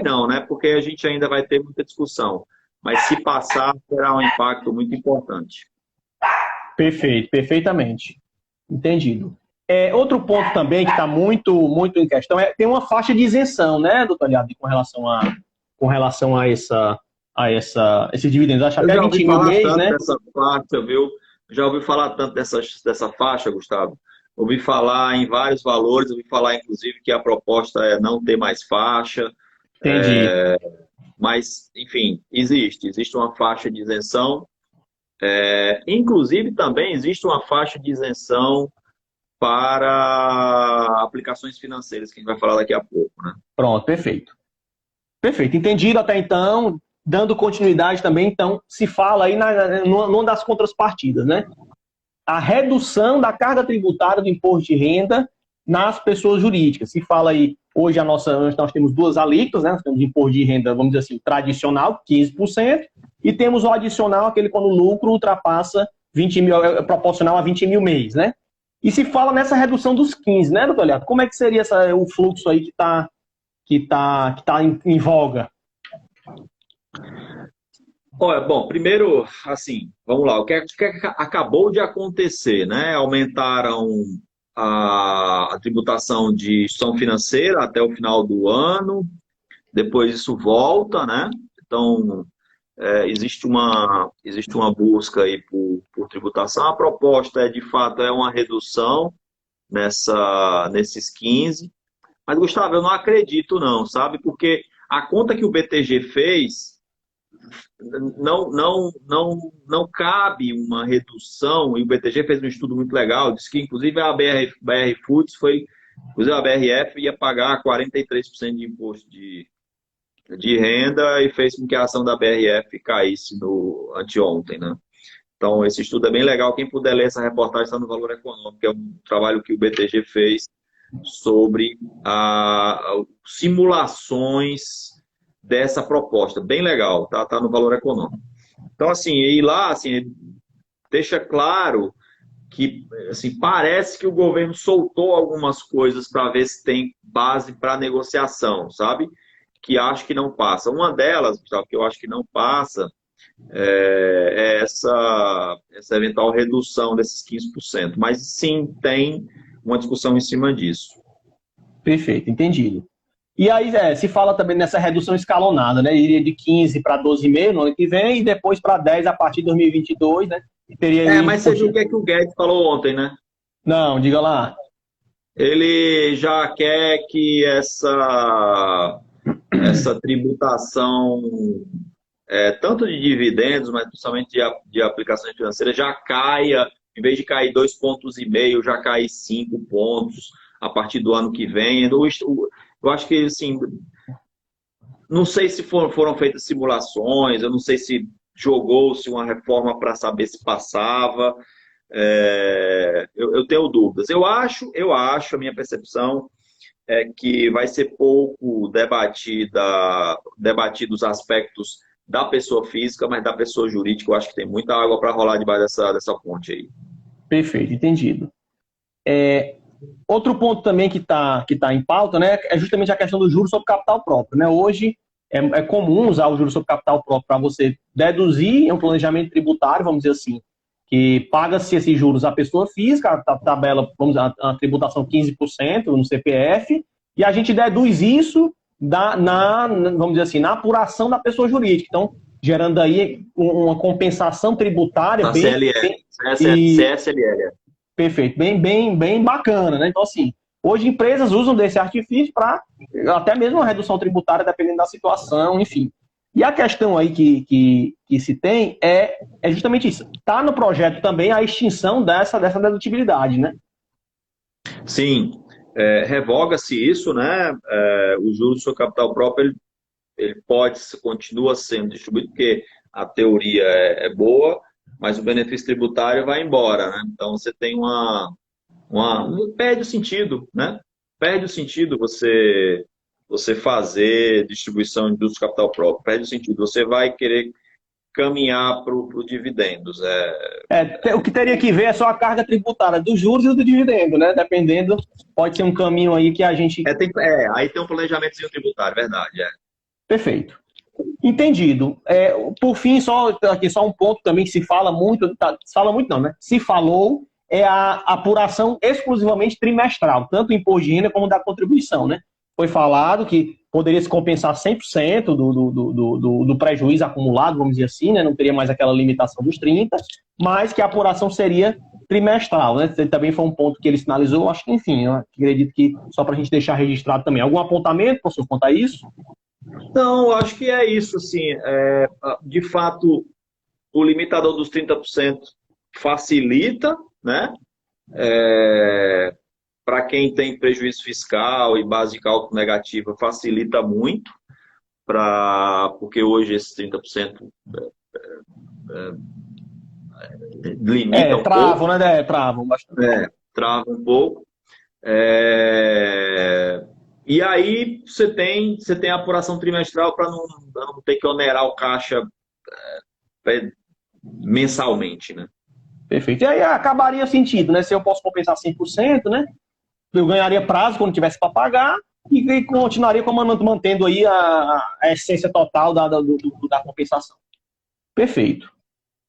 não, né? Porque a gente ainda vai ter muita discussão. Mas se passar, terá um impacto muito importante. Perfeito, perfeitamente. Entendido. Outro ponto também que está muito, muito em questão tem uma faixa de isenção, né, doutor Liab, com relação a esses dividendos. Acho até 20 mil mês, né? Dessa faixa, viu? Já ouvi falar tanto dessa faixa, Gustavo. Ouvi falar em vários valores, ouvi falar, inclusive, que a proposta é não ter mais faixa. Entendi. Mas, enfim, existe uma faixa de isenção. Inclusive, também existe uma faixa de isenção para aplicações financeiras, que a gente vai falar daqui a pouco, né? Pronto, perfeito. Perfeito, entendido até então. Dando continuidade também, então, se fala aí numa das contrapartidas, né? A redução da carga tributária do imposto de renda nas pessoas jurídicas. Se fala aí, hoje nós temos duas alíquotas, né? Nós temos o imposto de renda, vamos dizer assim, tradicional, 15%, e temos o adicional, aquele quando o lucro ultrapassa 20 mil, proporcional a 20 mil mês, né? E se fala nessa redução dos 15%, né, doutor Liab? Como é que seria o fluxo aí que tá em voga? Olha, bom, primeiro, assim, vamos lá, o que acabou de acontecer, né? Aumentaram a tributação de instituição financeira até o final do ano, depois isso volta, né? Então, existe uma busca aí por tributação. A proposta de fato, uma redução nesses 15%. Mas, Gustavo, eu não acredito não, sabe? Porque a conta que o BTG fez não cabe uma redução, e o BTG fez um estudo muito legal, disse que inclusive a BR Foods inclusive a BRF ia pagar 43% de imposto de renda e fez com que a ação da BRF caísse no anteontem, né? Então, esse estudo é bem legal. Quem puder ler essa reportagem está no Valor Econômico, é um trabalho que o BTG fez sobre simulações dessa proposta. Bem legal, tá? Tá no Valor Econômico. Então, assim, e lá, assim, deixa claro que, assim, parece que o governo soltou algumas coisas para ver se tem base para negociação, sabe? Que acho que não passa. Uma delas, Gustavo, que eu acho que não passa, é essa eventual redução desses 15%. Mas sim, tem uma discussão em cima disso. Perfeito, entendido. E aí se fala também nessa redução escalonada, né? Iria de 15 para 12,5 no ano que vem e depois para 10 a partir de 2022, né? E teria aí Mas você viu o que é que o Guedes falou ontem, né? Não, diga lá. Ele já quer que essa tributação, tanto de dividendos, mas principalmente de aplicações financeiras, já caia, em vez de cair 2,5 pontos, já cair 5 pontos a partir do ano que vem. Eu acho que, assim, não sei se foram feitas simulações, eu não sei se jogou-se uma reforma para saber se passava. Eu tenho dúvidas. Eu acho, a minha percepção é que vai ser pouco debatido os aspectos da pessoa física, mas da pessoa jurídica eu acho que tem muita água para rolar debaixo dessa ponte aí. Perfeito, entendido. Outro ponto também que tá em pauta, né, é justamente a questão do juros sobre capital próprio, né? Hoje é comum usar o juros sobre capital próprio para você deduzir um planejamento tributário, vamos dizer assim, que paga-se esses juros à pessoa física, a tabela, vamos dizer, a tributação 15% no CPF, e a gente deduz isso vamos dizer assim, na apuração da pessoa jurídica. Então, gerando aí uma compensação tributária Na bem, CLL, e CSLL. perfeito, bem bacana, né? Então, assim, hoje empresas usam desse artifício para até mesmo uma redução tributária, dependendo da situação, enfim. E a questão aí que se tem é justamente isso. Está no projeto também a extinção dessa dedutibilidade, né? Sim, revoga-se isso, né? O juros sobre capital próprio ele continua sendo distribuído, porque a teoria é boa, mas o benefício tributário vai embora, né? Então você tem perde o sentido, né? Perde o sentido você fazer distribuição de juros de capital próprio, perde o sentido. Você vai querer caminhar para o dividendos. O que teria que ver é só a carga tributária dos juros e do dividendo, né? Dependendo, pode ser um caminho aí que a gente... Aí tem um planejamento tributário, verdade. Perfeito. Entendido. Por fim, só um ponto também que se fala muito, se fala muito não, né? Se falou é a apuração exclusivamente trimestral, tanto do imposto de renda como da contribuição, né? Foi falado que poderia se compensar 100% do prejuízo acumulado, vamos dizer assim, né? Não teria mais aquela limitação dos 30%, mas que a apuração seria trimestral, né? Também foi um ponto que ele sinalizou, acho que, enfim, eu acredito que só para a gente deixar registrado também. Algum apontamento, professor, quanto a isso? Não, acho que é isso, assim. De fato, o limitador dos 30% facilita, né? Para quem tem prejuízo fiscal e base de cálculo negativa, facilita muito, porque hoje esses 30% limita um travam, pouco. né? Travam bastante. Trava um pouco. E aí você tem a apuração trimestral para não ter que onerar o caixa mensalmente, né? Perfeito. E aí acabaria sentido, né? Se eu posso compensar 100%, né? Eu ganharia prazo quando tivesse para pagar e continuaria mantendo aí a essência total da compensação. Perfeito.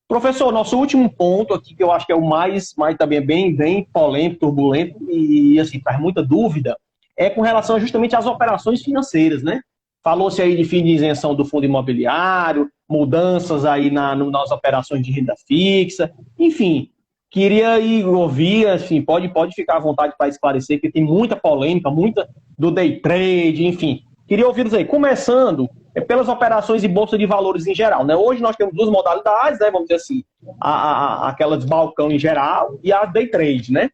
Professor, nosso último ponto aqui, que eu acho que é o mais também é bem polêmico, turbulento e assim, traz muita dúvida, é com relação justamente às operações financeiras, né? Falou-se aí de fim de isenção do fundo imobiliário, mudanças aí nas operações de renda fixa, enfim, queria ouvir, assim, pode ficar à vontade para esclarecer, porque tem muita polêmica, muita do day trade, enfim. Queria ouvir aí, começando pelas operações de bolsa de valores em geral, né? Hoje nós temos duas modalidades, né? Vamos dizer assim, aquela de balcão em geral e a day trade, né?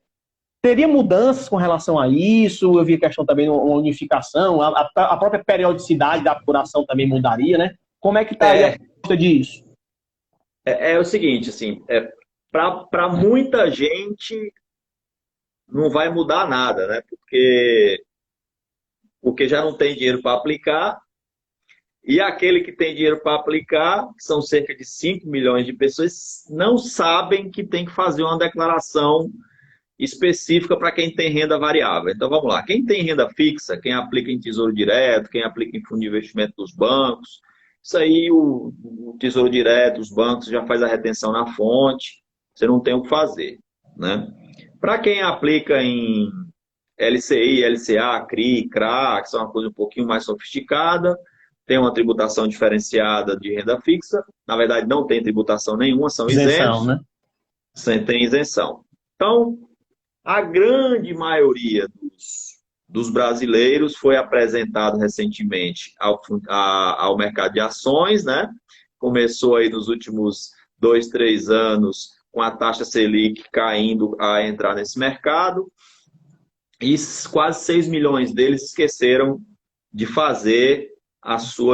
Teria mudanças com relação a isso? Eu vi a questão também de uma unificação, a própria periodicidade da apuração também mudaria, né? Como é que está aí a proposta disso? É o seguinte, assim, para muita gente não vai mudar nada, né? Porque já não tem dinheiro para aplicar, e aquele que tem dinheiro para aplicar, que são cerca de 5 milhões de pessoas, não sabem que tem que fazer uma declaração específica para quem tem renda variável. Então vamos lá, quem tem renda fixa, quem aplica em Tesouro Direto, quem aplica em fundo de investimento dos bancos, isso aí o Tesouro Direto, os bancos já faz a retenção na fonte, você não tem o que fazer, né? Para quem aplica em LCI, LCA, CRI, CRA, que são uma coisa um pouquinho mais sofisticada, tem uma tributação diferenciada de renda fixa, na verdade não tem tributação nenhuma, são Isenção, isentos, né? sem tem isenção. Então, a grande maioria dos brasileiros foi apresentado recentemente ao mercado de ações, né? Começou aí nos últimos 2, 3 anos com a taxa Selic caindo a entrar nesse mercado e quase 6 milhões deles esqueceram de fazer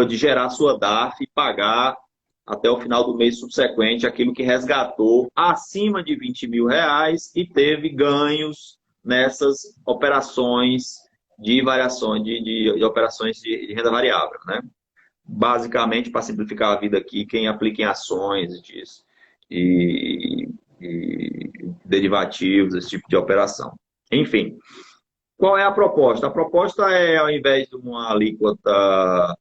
de gerar a sua DARF e pagar até o final do mês subsequente aquilo que resgatou acima de R$ 20.000 e teve ganhos nessas operações de variações de operações de renda variável, né? Basicamente, para simplificar a vida aqui, quem aplica em ações disso, e derivativos, esse tipo de operação. Enfim, qual é a proposta? A proposta é, ao invés de uma alíquota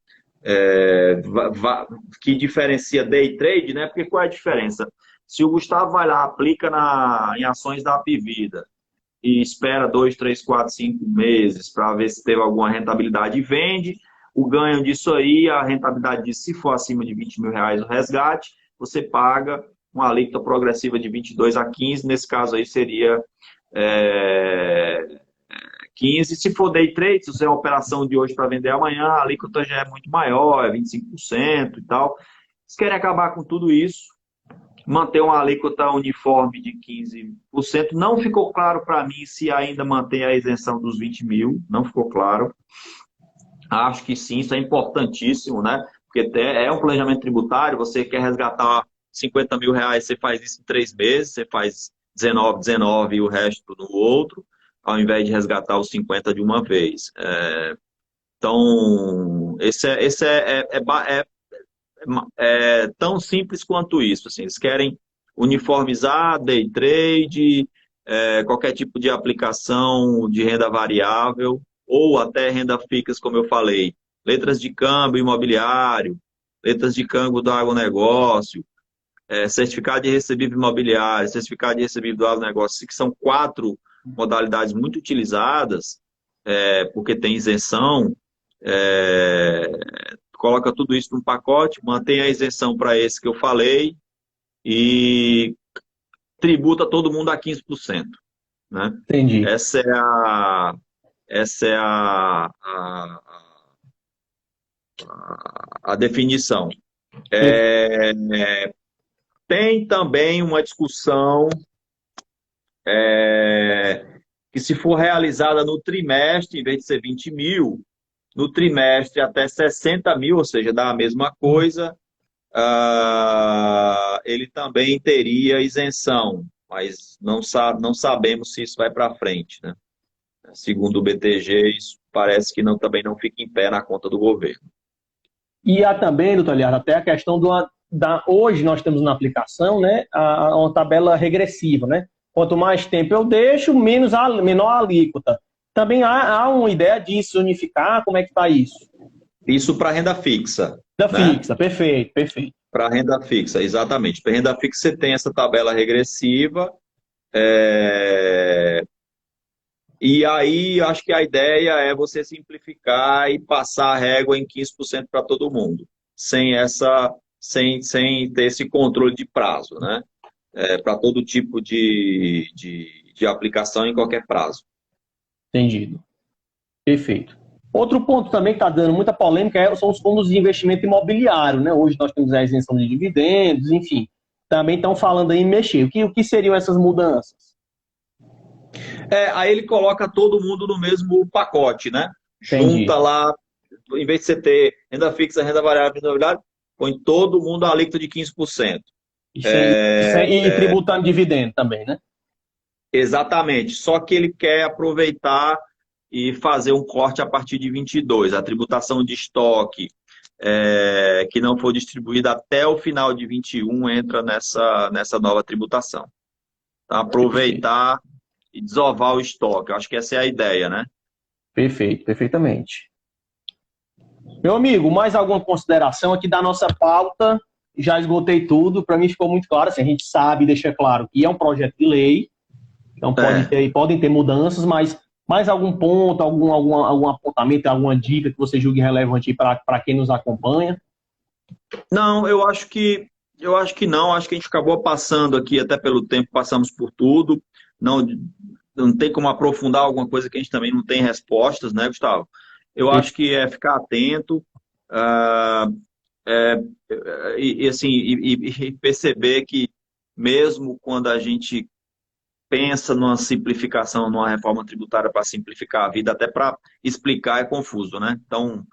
que diferencia day trade, né? Porque qual é a diferença? Se o Gustavo vai lá, aplica em ações da Apivida e espera 2, 3, 4, 5 meses para ver se teve alguma rentabilidade e vende, o ganho disso aí, a rentabilidade disso, se for acima de R$ 20.000 o resgate, você paga uma alíquota progressiva de 22 a 15, nesse caso aí seria 15. Se for day trade, se você é uma operação de hoje para vender amanhã, a alíquota já é muito maior, é 25% e tal. Eles querem acabar com tudo isso, manter uma alíquota uniforme de 15%. Não ficou claro para mim se ainda mantém a isenção dos 20 mil, não ficou claro. Acho que sim, isso é importantíssimo, né? Porque é um planejamento tributário, você quer resgatar R$ 50.000, você faz isso em 3 meses, você faz 19, 19 e o resto no outro, ao invés de resgatar os 50 de uma vez. Então, esse é tão simples quanto isso. Assim, eles querem uniformizar day trade, qualquer tipo de aplicação de renda variável, ou até renda fixa, como eu falei, letras de câmbio imobiliário, letras de câmbio do agronegócio, certificado de recebível imobiliário, certificado de recebível do agronegócio, que são 4 modalidades muito utilizadas, porque tem isenção, coloca tudo isso num pacote, mantém a isenção para esse que eu falei e tributa todo mundo a 15%. Né? Entendi. Essa é a definição. Tem também uma discussão que, se for realizada no trimestre, em vez de ser 20 mil, no trimestre até 60 mil, ou seja, dá a mesma coisa, ele também teria isenção, mas não sabemos se isso vai para frente, né? Segundo o BTG, isso parece que também não fica em pé na conta do governo. E há também, doutor Liardo, até a questão hoje nós temos na aplicação, né, uma tabela regressiva, né? Quanto mais tempo eu deixo, menor a alíquota. Também há uma ideia de se unificar, como é que está isso? Isso para renda fixa. Renda fixa, perfeito. Para renda fixa, exatamente. Para renda fixa você tem essa tabela regressiva, e aí acho que a ideia é você simplificar e passar a régua em 15% para todo mundo, sem ter esse controle de prazo, né? Para todo tipo de aplicação em qualquer prazo. Entendido. Perfeito. Outro ponto também que está dando muita polêmica são os fundos de investimento imobiliário, né? Hoje nós temos a isenção de dividendos, enfim. Também estão falando aí em mexer. O que seriam essas mudanças? Aí ele coloca todo mundo no mesmo pacote, né? Entendi. Junta lá, em vez de você ter renda fixa, renda variável, renda imobiliária, põe todo mundo a alíquota de 15%. E tributando dividendo também, né? Exatamente, só que ele quer aproveitar e fazer um corte a partir de 22. A tributação de estoque que não for distribuída até o final de 21 entra nessa nova tributação. Então, Perfeito, aproveitar e desovar o estoque. Eu acho que essa é a ideia, né? perfeito, perfeitamente. Meu amigo, mais alguma consideração aqui da nossa pauta? Já esgotei tudo, para mim ficou muito claro, assim, a gente sabe, deixa claro que é um projeto de lei, então É. podem ter mudanças, mas mais algum ponto, algum apontamento, alguma dica que você julgue relevante para quem nos acompanha? Não, eu acho que não. Acho que a gente acabou passando aqui, até pelo tempo, passamos por tudo. Não, não tem como aprofundar alguma coisa que a gente também não tem respostas, né, Gustavo? Eu acho que é ficar atento, ah, é, assim, e perceber que mesmo quando a gente pensa numa simplificação, numa reforma tributária para simplificar a vida, até para explicar é confuso, né? Então,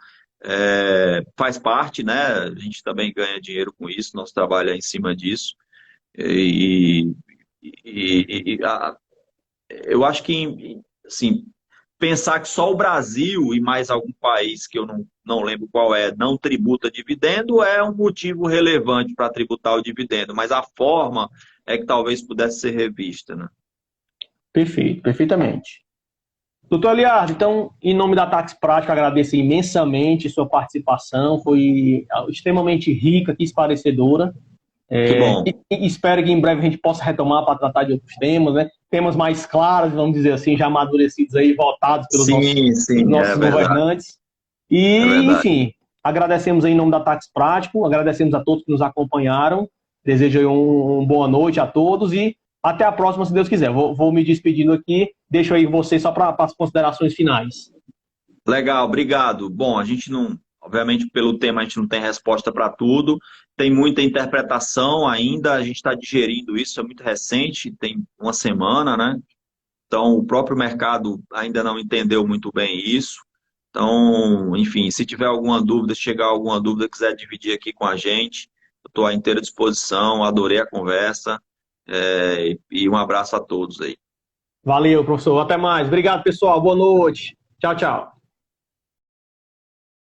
faz parte, né? A gente também ganha dinheiro com isso, nosso trabalho é em cima disso. E, eu acho que, assim, pensar que só o Brasil e mais algum país que eu não lembro qual não tributa dividendo é um motivo relevante para tributar o dividendo, mas a forma é que talvez pudesse ser revista, né? Perfeito, perfeitamente. Doutor Eliardo, então, em nome da Tax Prática, agradeço imensamente sua participação, foi extremamente rica e esclarecedora. Que bom. E espero que em breve a gente possa retomar para tratar de outros temas, né? Temas mais claros, vamos dizer assim, já amadurecidos aí, votados Sim, pelos sim, é nossos verdade. governantes. É E, verdade. enfim, agradecemos aí em nome da Tax Prático, agradecemos a todos que nos acompanharam, desejo aí uma boa noite a todos e até a próxima, se Deus quiser. Vou me despedindo aqui, deixo aí vocês só para as considerações finais. Legal, obrigado. Bom, a gente não, obviamente, pelo tema, a gente não tem resposta para tudo, tem muita interpretação ainda, a gente está digerindo isso, é muito recente, tem uma semana, né? Então, o próprio mercado ainda não entendeu muito bem isso. Então, enfim, se tiver alguma dúvida, se chegar alguma dúvida, quiser dividir aqui com a gente, eu estou à inteira disposição, adorei a conversa, e um abraço a todos aí. Valeu, professor. Até mais. Obrigado, pessoal. Boa noite. Tchau, tchau.